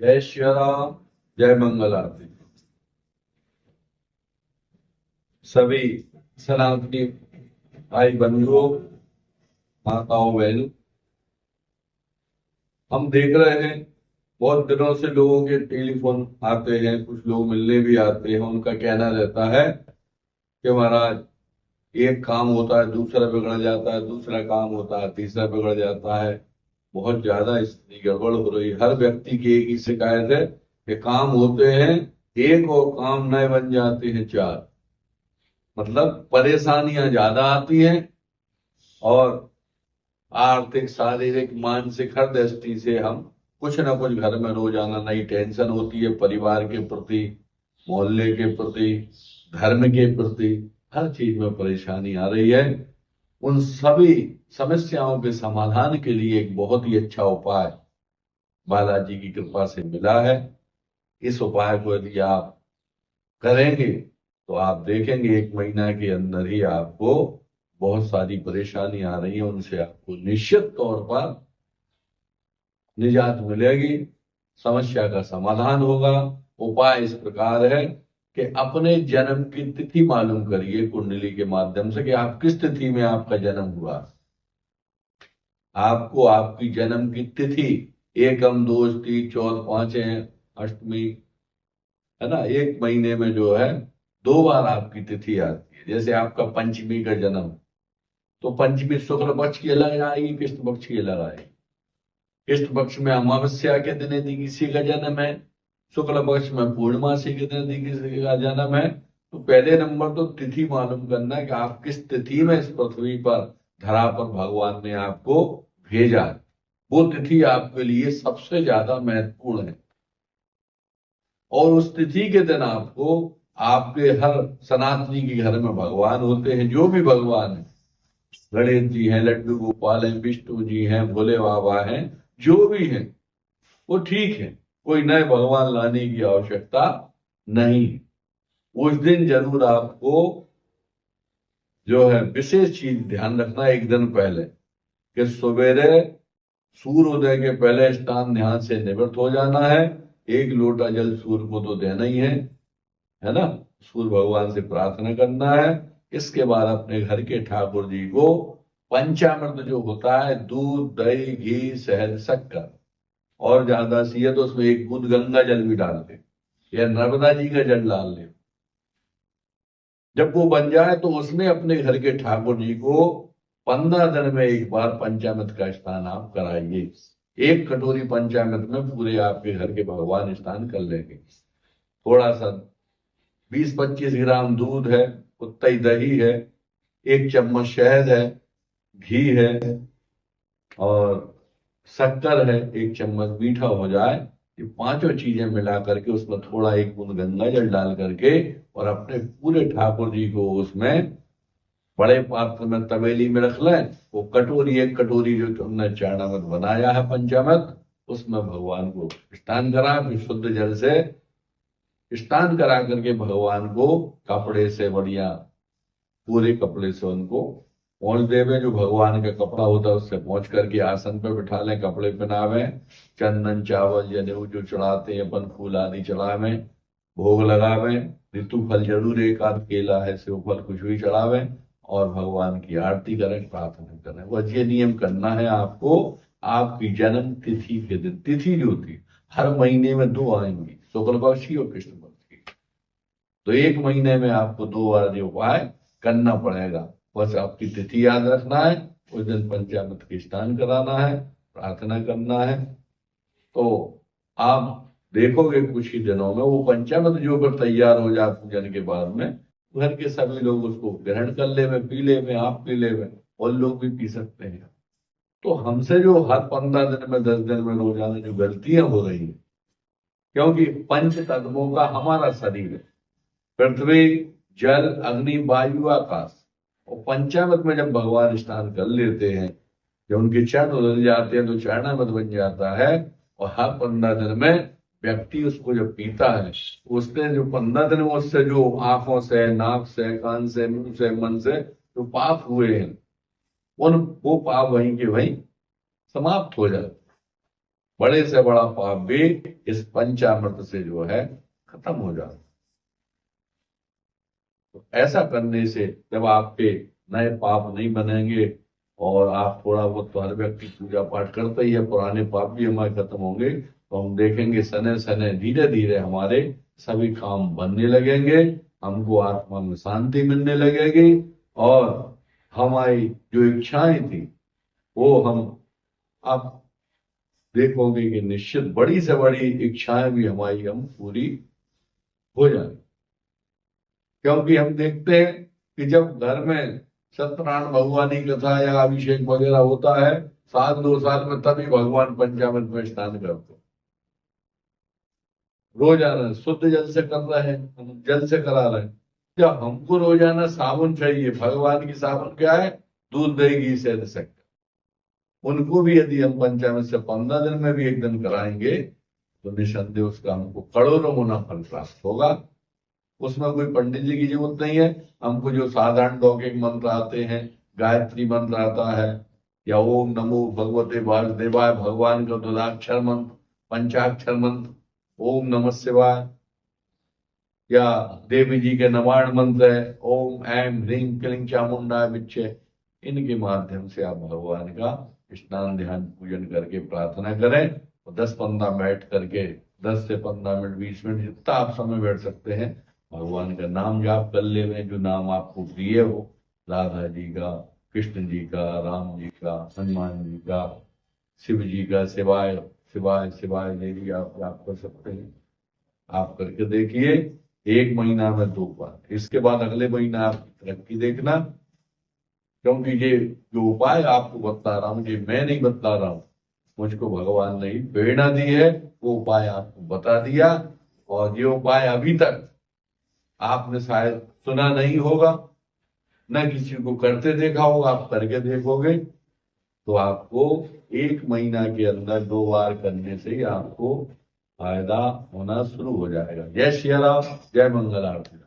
जय श्री राम। जय मंगल आरती। सभी सनातनी भाई बंधुओं, माताओं, बहनों, हम देख रहे हैं बहुत दिनों से लोगों के टेलीफोन आते हैं, कुछ लोग मिलने भी आते हैं। उनका कहना रहता है कि महाराज, एक काम होता है दूसरा बिगड़ जाता है, दूसरा काम होता है तीसरा बिगड़ जाता है। बहुत ज्यादा स्थिति गड़बड़ हो रही है। हर व्यक्ति की एक ही शिकायत है कि काम होते हैं एक और काम नए बन जाते हैं चार। मतलब परेशानियां ज्यादा आती हैं और आर्थिक, शारीरिक, मानसिक हर दृष्टि से हम कुछ ना कुछ घर में रोजाना नई टेंशन होती है। परिवार के प्रति, मोहल्ले के प्रति, धर्म के प्रति, हर चीज में परेशानी आ रही है। उन सभी समस्याओं के समाधान के लिए एक बहुत ही अच्छा उपाय बालाजी की कृपा से मिला है। इस उपाय को यदि आप करेंगे तो आप देखेंगे एक महीना के अंदर ही आपको बहुत सारी परेशानी आ रही है, उनसे आपको निश्चित तौर पर निजात मिलेगी, समस्या का समाधान होगा। उपाय इस प्रकार है कि अपने जन्म की तिथि मालूम करिए कुंडली के माध्यम से कि आप किस तिथि में आपका जन्म हुआ। आपको आपकी जन्म की तिथि एकम, दोस्ती, चौथ, पांच है, अष्टमी, है ना, एक महीने में जो है दो बार आपकी तिथि आती है। जैसे आपका पंचमी का जन्म, तो पंचमी शुक्ल पक्ष की अलग आएगी, कृष्ण पक्ष की अलग आएगी। कृष्ण पक्ष में अमावस्या के दिन यदि किसी का जन्म है, शुक्ल पक्ष में पूर्णमासी के दिन यदि किसी का जन्म है, तो पहले नंबर तो तिथि मालूम करना है कि आप किस तिथि में इस पृथ्वी पर, धरा पर भगवान ने आपको भेजा है। वो तिथि आपके लिए सबसे ज्यादा महत्वपूर्ण है। और उस तिथि के दिन आपको, आपके हर सनातनी के घर में भगवान होते हैं, जो भी भगवान है, गणेश जी हैं, लड्डू गोपाल हैं, विष्णु जी हैं, भोले बाबा हैं, जो भी हैं वो ठीक है। कोई नए भगवान लाने की आवश्यकता नहीं। उस दिन जरूर आपको जो है विशेष चीज ध्यान रखना है एक दिन पहले, कि सवेरे सूर्योदय के पहले स्नान ध्यान से निवृत्त हो जाना है। एक लोटा जल सूर्य को तो देना ही है ना। सूर्य भगवान से प्रार्थना करना है। इसके बाद अपने घर के ठाकुर जी को पंचामृत जो होता है, दूध, दही, घी, शहद, शक्कर, और ज्यादा सी है तो उसमें एक बूंद गंगा जल भी डाल दे या नर्मदा जी का जल डाल दे। जब वो बन जाए तो उसमें अपने घर के ठाकुर जी को 15 दिन में एक बार पंचामृत का स्नान आप कराइए। एक कटोरी पंचामृत में पूरे आपके घर के भगवान स्नान कर लेंगे। थोड़ा सा 20-25 ग्राम दूध है, उतना ही दही है, एक चम्मच शहद है, घी है, और शक्कर है, एक चम्मच मीठा हो जाए। ये पांचों चीजें मिला करके उसमें थोड़ा एक बूंद गंगा जल डाल करके और अपने पूरे ठाकुर जी को उसमें बड़े पात्र में, तवेली में रख लें। वो कटोरी, एक कटोरी जो तुमने चरणामृत बनाया है पंचामृत, उसमें भगवान को स्नान करा, फिर शुद्ध जल से स्नान करा करके भगवान को कपड़े से, बढ़िया पूरे कपड़े से उनको पहुंच देवे। जो भगवान का कपड़ा होता है उससे पहुंच करके आसन पर बिठा लें, कपड़े पहनावे, चंदन, चावल, जनेऊ जो चढ़ाते हैं अपन, फूल आदि चढ़ावे, भोग लगावे, ऋतु फल जरूर, एक आध केला है, सेव फल, कुछ भी चढ़ावे, और भगवान की आरती करें, प्रार्थना करें। बस ये नियम करना है आपको। आपकी जन्म तिथि के दिन, तिथि जो थी हर महीने में दो आएंगी, शुक्ल पक्ष की और कृष्ण पक्ष की, तो एक महीने में आपको दो बार ये उपाय करना पड़ेगा। बस आपकी तिथि याद रखना है, उस दिन पंचामृत की स्नान कराना है, प्रार्थना करना है। तो आप देखोगे कुछ ही दिनों में वो पंचामृत जो पर तैयार हो जाए पूजन के बाद में, घर के सभी लोग उसको ग्रहण कर ले, पी ले, आप पी ले, और लोग भी पी सकते हैं। तो हमसे जो हर 15 दिन में, 10 दिन में रोजाना जो गलतियां हो रही हैं, क्योंकि पंच तत्वों का हमारा शरीर है, पृथ्वी, जल, अग्नि, वायु, आकाश, और पंचामृत में जब भगवान स्नान कर लेते हैं, जब उनके चरण उधर जाते हैं तो चरणामृत बन जाता है। और हर 15 दिन में व्यक्ति उसको जब पीता है, उसने जो 15 दिन में उससे जो आंखों से, नाक से, कान से, मुंह से, मन से जो पाप हुए हैं, उन वो पाप वहीं के वहीं समाप्त हो जाते, बड़े से बड़ा पाप भी इस पंचामृत से जो है खत्म हो जाता। तो ऐसा करने से जब आपके नए पाप नहीं बनेंगे और आप थोड़ा बहुत, तो हर व्यक्ति पूजा पाठ करता ही है, पुराने पाप भी हमारे खत्म होंगे, तो हम देखेंगे सने सने धीरे धीरे हमारे सभी काम बनने लगेंगे, हमको आत्मा में शांति मिलने लगेगी और हमारी जो इच्छाएं थी वो हम आप देखोगे कि निश्चित बड़ी से बड़ी इच्छाएं भी हमारी हम पूरी हो जाएंगी। क्योंकि हम देखते हैं कि जब घर में सत्यनारायण भगवान की कथा या अभिषेक वगैरह होता है, साल 2 साल में तभी भगवान पंचामृत में स्नान करते हैं। रोजाना शुद्ध जल से कर रहे हैं, हम जल से करा रहे हैं। जब हमको रोजाना साबुन चाहिए, भगवान की साबुन क्या है? दूध दही घी से शक्कर। उनको भी यदि हम पंचामृत से 15 दिन में भी एक दिन कराएंगे तो निसंदेह उसका हमको करोड़ों गुना फल प्राप्त होगा। उसमें कोई पंडित जी की जरूरत नहीं है। हमको जो साधारण लौकिक मंत्र आते हैं, गायत्री मंत्र आता है या ओम नमो भगवते वासुदेवाय, भगवान का द्विधाक्षर मंत्र, पंचाक्षर मंत्र, ओम नमः शिवाय, या देवी जी के नवाण मंत्र है ओम ऐम ह्रीम क्लीं चामुंडाय विच्चे, इनके माध्यम से आप भगवान का स्नान ध्यान पूजन करके प्रार्थना करें और 10-15 बैठ करके 10 से 15 मिनट 20 मिनट जितना आप समय बैठ सकते हैं भगवान का नाम जाप कर ले रहे, जो नाम आपको प्रिय हो, राधा जी का, कृष्ण जी का, राम जी का, हनुमान जी का, शिव जी का, शिवाय शिवाय शिवाय देवी आप जाप कर सकते हैं। आप करके देखिए 1 महीना में 2 बार। इसके बाद अगले महीना आप तरक्की देखना, क्योंकि ये जो उपाय आपको बता रहा हूं, ये मैं नहीं बता रहा हूं, मुझको भगवान ने प्रेरणा दी है, वो उपाय आपको बता दिया। और ये उपाय अभी तक आपने शायद सुना नहीं होगा, न किसी को करते देखा होगा, आप करके देखोगे तो आपको 1 महीना के अंदर 2 बार करने से ही आपको फायदा होना शुरू हो जाएगा। जय श्री राम, जय मंगल आरती।